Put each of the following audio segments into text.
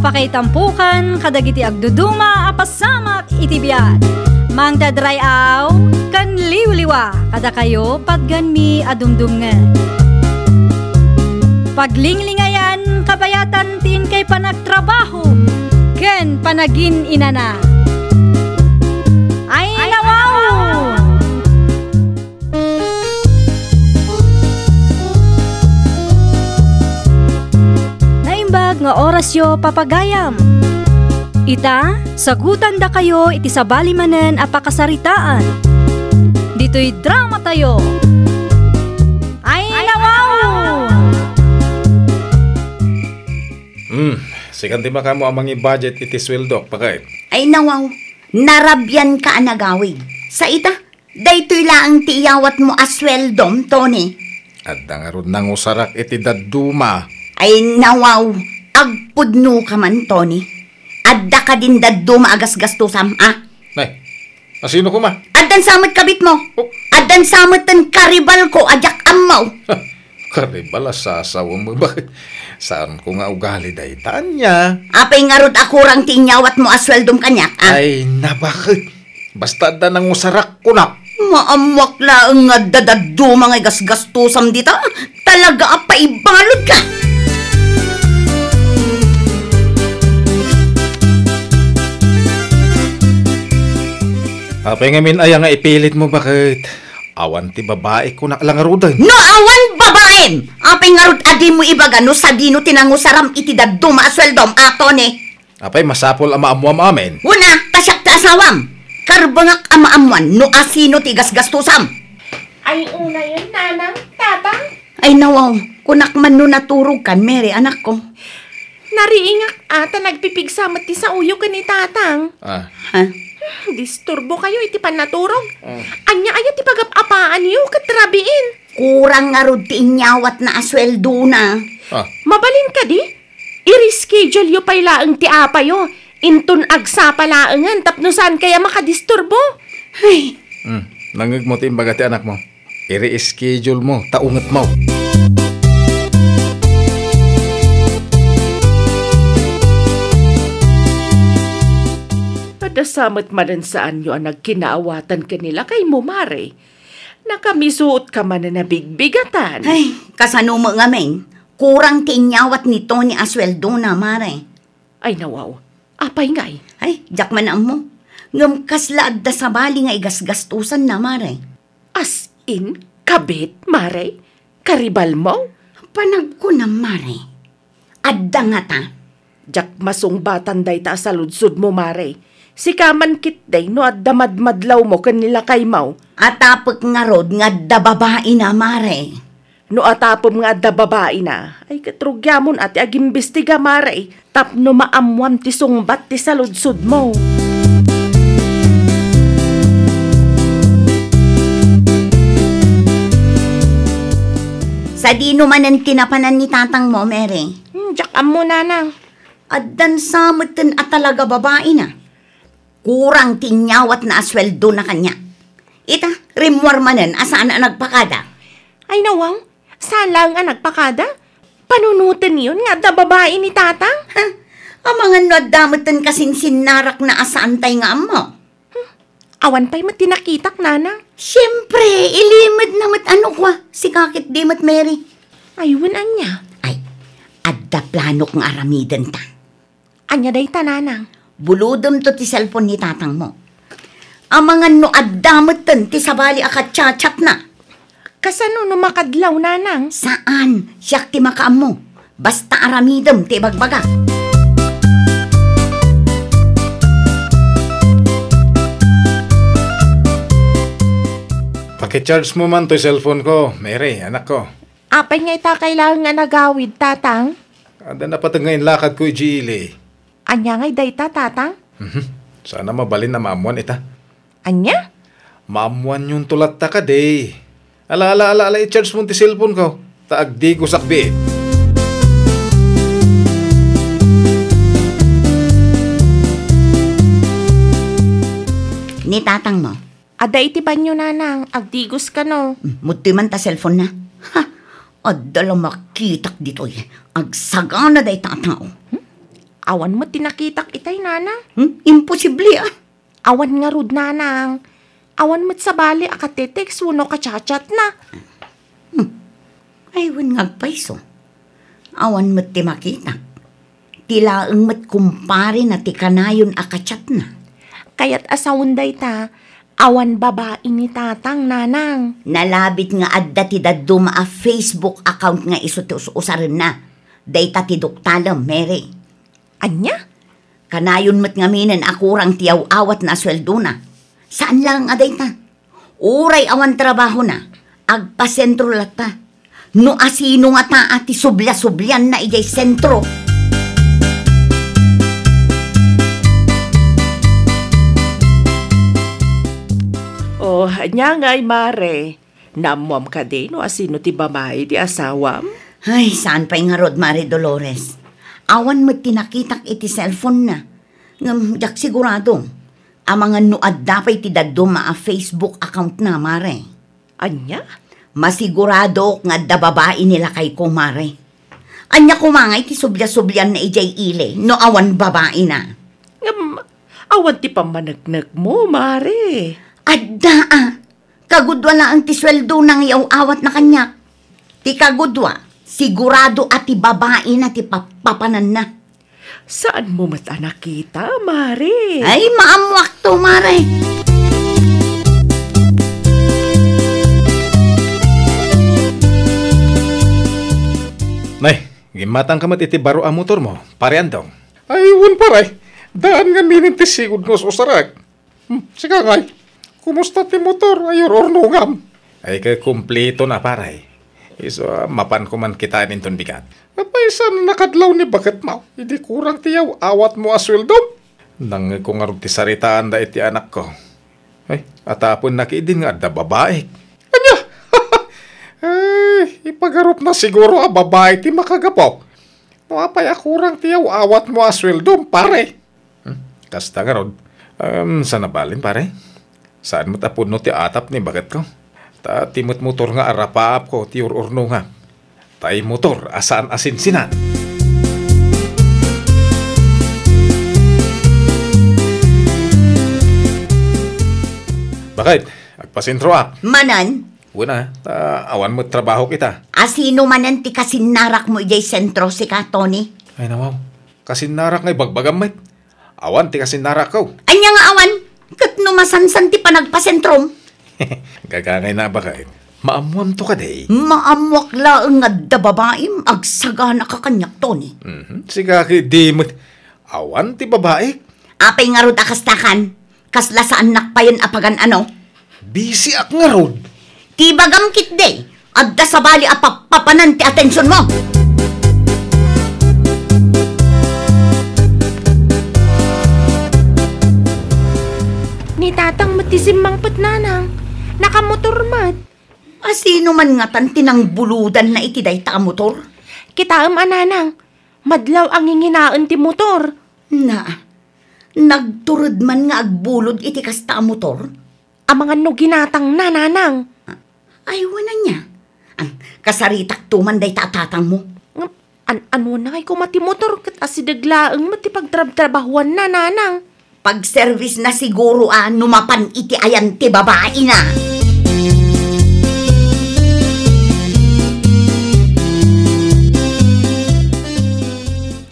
apakaitampukan kadagiti agduduma apasamak itibiyat. Mang dadrayaw kan liwliwa kada kayo patganmi adumdumngan. Paglinglingayan kabayatan tin kay panagtrabaho ken panagin inana. Ay nawaw! Naimbag nga oras yo papagayam. Ita, sagutan da kayo iti sabali manen apakasaritaan. Dito'y drama tayo. Ay nawaw! Sikan di maka mo amang i-budget iti sweldo, pakay. Ay nawaw, narabyan ka anagawid. Sa ita, daytoy laang tiyawat mo asweldom, Tony. At dangarod nang usarak iti daduma. Ay nawaw, agpudno ka man, Tony. Adda ka din daduma agas-gastusam, ah? Nay, asino ko ma? Addan samot kabit mo. Oh. Addan samot ten karibal ko, ajak amaw. Karibala sa asawa mo ba? Saan ko nga ugali day tanya? Apay nga rod akurang tinyawat mo asweldom kanyak, ah? Ay, nabakit. Basta da nang usarak ko na. Maamwak laang nga dadaduma nga gasgastusam dito. Talaga apay balod ka. Apay ngamin ay nga ipilit mo bakit? Awan ti babae ko na lang arudan. No awan babaen! Apay nga rod adi mo ibaga no sa dino tinangusaram iti daduma asweldom, ato ni. Apay masapol ang maamuam amin. Una, tasyak ti asawam. Karbangak amaamuan no asino ti gasgastusam. Ay una yun, nanang, tatang. Ay nawaw, kunak man no naturog kan, Mary, anak ko. Nariingak ata nagpipigsamat ti sa uyo ka ni tatang. Ah, Ha? Disturbo kayo iti panaturog. Anya aya ti pagapapaan niyo katrabiin. Kurang nga rod ti inyawat na asweldo na. Mabalin ka di? I-reschedule yo pay laeng ti apayo. Intun agsa palaengan tapno saan kaya makadisturbo. Ay, nangag mo ti imbaga ti anak mo. I-reschedule mo, taungat mo. Padasamot manan saan yo ang nagkinaawatan kanila kay mo, Mare. Nakamisuot ka man na nabigbigatan. ay, kasano mo nga men. Kurang ti inyawat ni Tony asweldo na, Mare. Ay nawaw, apay ngay. Ay, jak man mo. Ngam kaslaad da sa bali nga igasgastusan na, Mare. As in, kabit, Mare? Karibal mo? Panag ko na, Mare. Adda nga ta. Jak masungbatan day ta sa ludsud mo, Mare. Si kaman kit day no at damadmadlaw mo kanila kay Mau. Atapok nga rod nga da babae na, Mare. No atapom nga da babae na, ay katrugyamon ati agimbestiga, Mare. Tapno maamwam ti sungbat ti sa ludsud mo. Sa dino man ang tinapanan ni tatang mo, Mary. Jak mo, nanang. Addan samutin at talaga babae na. Kurang tinyawat na asweldo na kanya. Ita, rimwar manen asaan na nagpakada. Ay nawang, saan lang ang nagpakada? Panunutin yun nga da babae ni tatang? Ha? Ang mga nadamutin kasing sinarak na asaan tay nga mo. Awan pa'y matinakitak, nanang. Siyempre, ilimad namat ano kwa, si kakit di mat Mary. Ayun, anya. Ay, adda planok nga aramidan ta. Anya day ta, nanang. Buludom to ti cellphone ni tatang mo. Ang mga no addamutin ti sabali akat chat na. Kasano no makadlaw, nanang? Saan? Siyak ti makaam mo. Basta aramidam ti bagbaga. Paki-charge mo man to cellphone ko, Mary, anak ko. Apay nga ita kailangan nga nagawid, tatang. Ada na patag ngayon lakad ko, Gili. Anya ngay day ta, tatang? Sana mabalin na maamuan ita. Anya? Maamuan yung tulat ta ka, day. Ala, i-charge mo ti cellphone ko. Taag di ko sakbi. Ni tatang mo. Ada iti banyo, nanang. Agdigos ka, no? Muti man ta cellphone na. Ha? Adala makitak dito eh. Agsagana day tatao. Awan mo tinakitak itay, nanang. Imposible ah. Awan nga rod, nanang. Awan mo't sa bali akatetex wano kachat na. Aywan ngagpaiso. Awan mo't ti makita. Tilaang mo't kumpare na ti kanayon akachat na. Kaya't asaunday ta, awan babae ni tatang, nanang. Nalabit nga adda ti daduma a Facebook account nga iso ti usarin na. Dayta ti duktalam, Mary. Anya? Kanayon mo't ngaminan akurang tiyaw awat na sweldo na. Saan lang aday ta? Uray awan trabaho na. Agpasentro lata. No asino nga ta ati subla-sublan na ijay sentro. Oh, anya nga'y mare. Namuam ka din o asino ti babae ti asawam? Ay, saan pa nga rod, Mari Dolores? Awan mo't tinakitak iti cellphone na. Jak sigurado. Ang mga nuad dapay ti daduma a Facebook account na, Mare. Anya? Masigurado nga da babae nila kay ko, Mare. Anya kumangay ti subya-subyan na ijay ile, no awan babae na. Awan ti pamanagnag mo, mare. Adda ah, kagudwa na ang ti sweldo ng iyaw awat na kanyak. Ti kagudwa, sigurado at ti babae na ti papanan na. Saan mo mata nakita, mare? Ay, maamwak to, Mare. Nay, gimatang kamat iti baro ang motor mo. Pareandong. Ay, wun paray. Daan nga minintisigod nga susarag. Sika ngay, kumusta ti motor? Ayor ornungam. Ay kay kumpleto na paray. Iso mapan ko man kita ninton bigat. Apay saan nakadlaw ni bakit mau? Hindi kurang tiyaw, awat mo asweldo. Nang ko nga ti saritaan da iti anak ko. Ay, atapon nakiidin nga da babae. Anya? Ay, ipagarup na siguro a babae ti makagapaw. No apay akurang tiyaw, awat mo asweldo, pare. Kasta nga rod. Sana balin pare? Saan mo tapon no ti atap ni bakit ko? Ta timot motor nga arapaap ko ti urno nga. Tay motor asaan asinsinan. Bakit? Agpasintro ak. Manan, Una, awan mo trabaho kita. asino manan ti kasinarak mo ijay sentro si ka, Tony? Ay nawaw. Kasinarak ngay bagbagam met. Awan ti kasinarak ko. Anya nga awan, kat numasansan ti panagpasentrom. Gagangay na bakit? Maamuam to ka day. Maamwak laang nga da babaim, agsaga na kakanyak, Tony. Siga ki di mo. Awan ti babae. Apay nga rod akastakan, kasla saan nakpayan apagan ano? Busy ak nga rod. Ti bagam kit day, adda sa bali apapapanan ti atensyon mo. Ni tatang matisimmang nanang. Nakamotor mat. Asino man nga tan tinang buludan na iti day ta motor? Kitaam ananang. Madlaw ang inginaan ti motor. Na, nagturod man nga agbulod iti kasta motor? Ang mga nuginatang nananang. Ay, wala niya. Kasaritak tuman day tatatang mo. Ano na kay kumati motor kat asidaglaang matipagtrab-trabahuan na nanang. Pag-service na siguro numapan iti ayan ti babae na.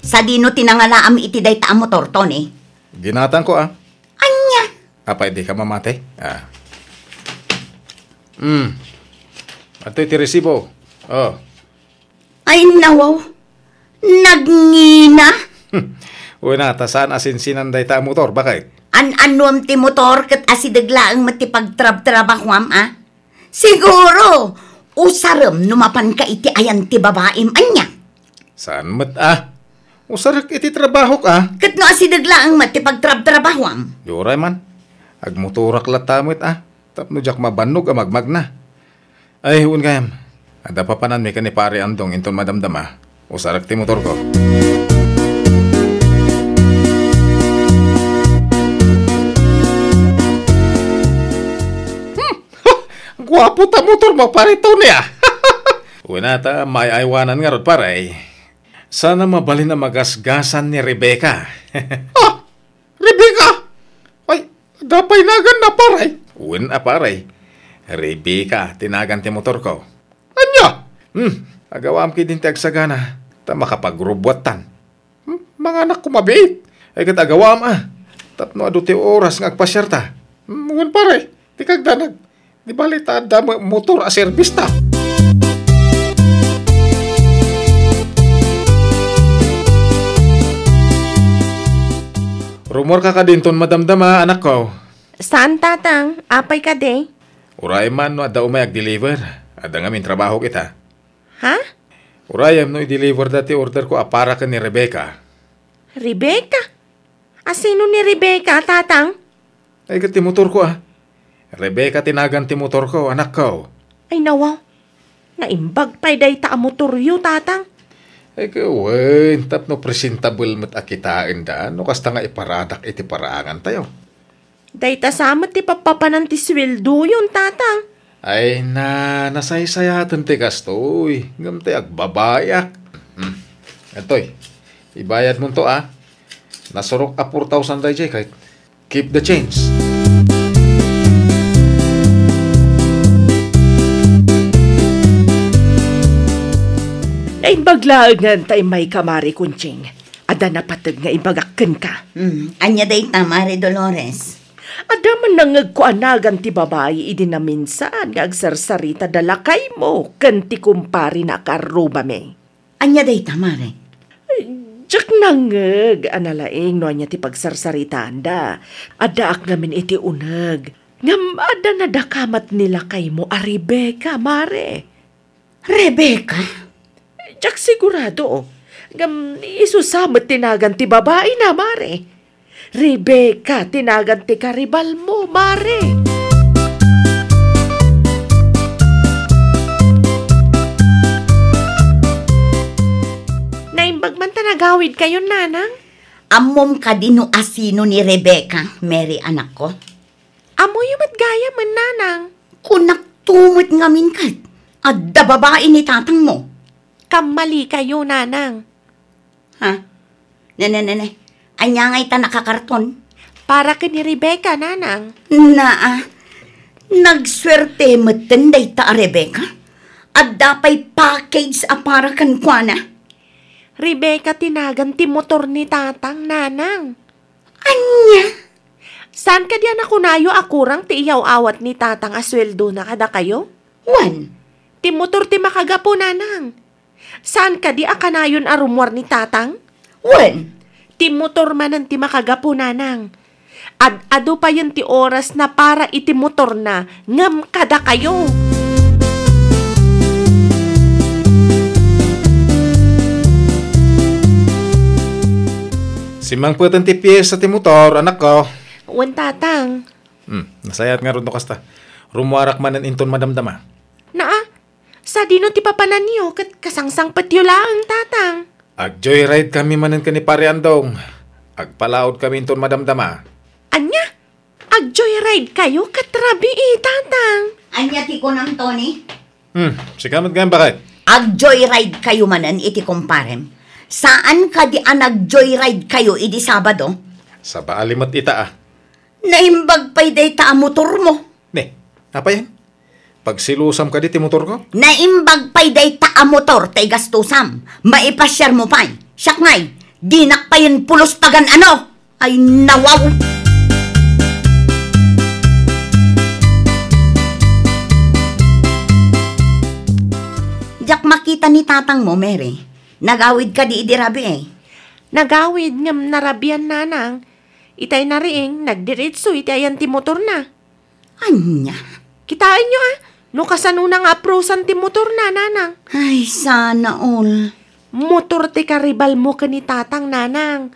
Sa dino tinangalaam iti day ta motor, Tony? Ginatang ko Anya? Apay di ka mamate? Ato iti resibo. Oh. Ay, nawaw. Nagngina? Una, tasaan asinsinan day ta motor. Bakit? Anuam ti motor kat asidaglaang matipagtrab-trabahwam, Siguro, usarem numapan ka iti ayan ti babaim, anya? Saan mat Usarak iti trabaho ka. Kat no asidaglaang matipagtrab-trabahwam. Yoray man. Agmuturak latamit Tapno jak mabanog magmag na. Ay, huwag kayam. Ada pa panan may kanipari andong inton madamdama. Usarak ti motor ko. Gwapo ta motor mo, pare, Tony. Una ta, may aywanan nga rod paray. Sana mabalin na magasgasan ni Rebecca. Ah, Rebecca! Ay, dapay nagan na paray. Uwan aparay. Rebecca, tinagan ti motor ko. Anya? Agawam ki din ti agsagana. Ta makapagrubwatan. Mga anak ko mabait. Ay kat agawam Tapno adu ti oras nga agpasyarta. Ngun paray, di kagdanag. Di bali ta da motor a service ta. Rumor ka dinton madamdama, anak ko. Saan, tatang? Apay ka de? Uray man no adda umay ag-deliver. Adda nga min trabaho kita. Ha? Urayam no i-deliver dati order ko apara ka ni Rebecca. Rebecca? Asino ni Rebecca, tatang? Ay kat ti motor ko Rebecca tinagan ti motor ko, anak ko. Ay nawa. Naimbag pa'y day ta motoryo, tatang. Ay kawen, tapno presentable mat akitain da. No kasta nga iparadak iti paraangan tayo. Day ta samat ti papapanan ti sweldo yun, tatang. Ay nasaysayatan ti kastoy. Ngam ti agbabayak. Etoy, ibayad mo to Nasurok a 4,000 day jay kahit keep the change. Naimbaglaangan tay may kamari kunching. Ada napatag nga ibagakken ka. Anya day ta, Mare Dolores. Ada man nangag ko anagan ti babae idi na minsan nga agsarsarita dalakay mo ken ti kumpari na karuba me. Anya day ta, Mare. Diyak nangag analaing no anya ti pagsarsaritaan da. Ada ak ngamin iti unag. Ngam ada na dakamat nila kay mo a Rebecca, Mare. Rebecca? Diyak sigurado. Ngam isusamot tinagan ti babae na, Mare. Rebecca, tinagan ti karibal mo, Mare. Naimbag man tanagawid kayo, nanang? Amom ka din no asino ni Rebecca, Mary anak ko. Amo yung matgaya man, nanang. Kunak tumot ngamin kat. Adda babae ni tatang mo. Kamali kayo, nanang. Ha? Nene. Anya ngay ta nakakarton. Para ka ni Rebecca, nanang. Nagswerte matenday ta Rebecca. Adda pa'y package a para kan kuana. Rebecca, tinagan ti motor ni tatang, nanang. Anya? Saan ka diyan nakunayo akurang ti iyaw awat ni tatang asweldo na kada kayo? Wan? Ti motor ti makagapo, nanang. Saan ka di akanayon arumwar ni tatang? Wan? Ti motor manan ti makagapo, nanang. Ado pa yun ti oras na para iti motor na ngam kada kayo. Simang putan ti piyesa ti motor, anak ko. Wan, tatang. Nasayat nga ron no kasta. Rumuarak manan inton madamdama. Naa, sa dino ti papanan niyo kat kasangsang patyo lang, tatang. Ag-joyride kami manan ka ni Pare Andong. Agpalaod kami inton madamdama. Anya? Ag-joyride kayo katrabi tatang. Anya ti ko ng Tony? Sigamat ganyan bakit? Ag-joyride kayo manan iti kumparem. Saan ka di nag-joyride kayo idi Sabado? Sa baalimot ita Naimbag pa'y day ta motor mo. Ne, apa yan? Pag silusam ka di ti motor ko? Naimbag pa'y day ta motor tay gastusam. Maipasyar mo pa'y. Siyak ngay, dinak pa yun pulos tagan ano. Ay nawaw. Diyak makita ni tatang mo, Mary. Nagawid ka di idirabi Nagawid ngam narabian, nanang. Itay na ring, nagdiritso itayan ti motor na. Anya? Kitain nyo no kasanunang aprosan ti motor na, nanang. Ay, sana all. Motor ti karibal mo kani tatang, nanang.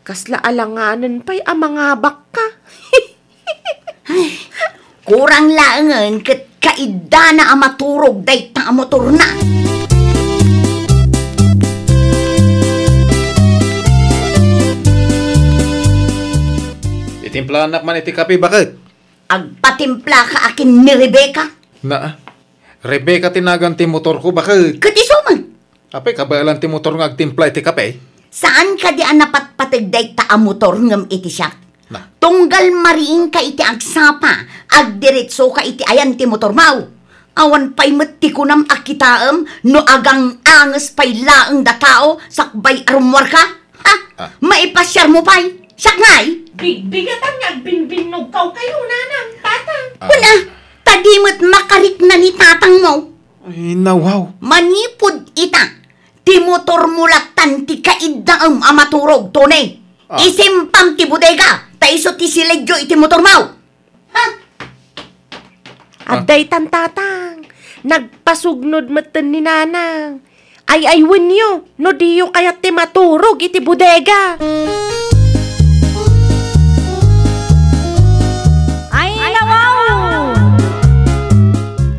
Kasla alanganan pa'y amangabak ka. Ay, kurang laangan kat kaida na amaturog day ta motor na. Itimpla anak man iti kape bakit? Agpatimpla ka akin ni Rebecca. Na, Rebecca tinagan ti motor ko bakit? Katiso man. Apay kabalan ti motor nga agtimpla iti kape? Saan ka di napatpatigday ta a motor ngem iti siya? Na. Tunggal mariing ka iti agsapa, agdiretso ka iti ayan ti motor mau. Awan pa'y mati ko nam akitaem, no agang anges pa'y laeng da tao, sakbay arumwar ka? Ha? Maipasyar mo pa'y? Saknay? Bigbigatan nga binbinog kaw kayo, nanang, tatang. Una, tadimot makarik na ni tatang mo. Ay, nawaw. Manipod ita. Ti motor mulatan ti kaiddaem amaturog, tunay. Isimpam ti bodega, ta iso ti siledyo iti motor mau. Ha? Aday tan tatang, nagpasugnod matan ni nanang. Ay wenyo, no diyo kayat ti maturog iti bodega. Ay, nawaw!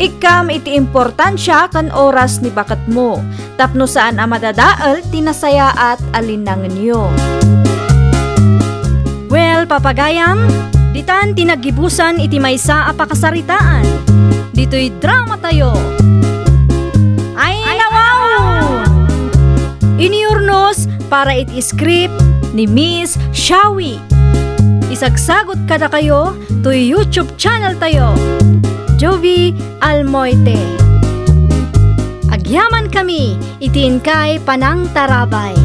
Ikam iti importansya kan oras ni bakat mo. Tapno saan ang madadaal, tinasaya at alinangan nyo. Well, papagayam, ditan tinagibusan iti maysa a pakasaritaan. Dito'y drama tayo. Ay, nawaw! Iniurnos para iti script ni Miss Shawi. Isagsagot kada kayo to YouTube channel tayo. Jovi Almoite. Agyaman kami, itin kay Panang Tarabay.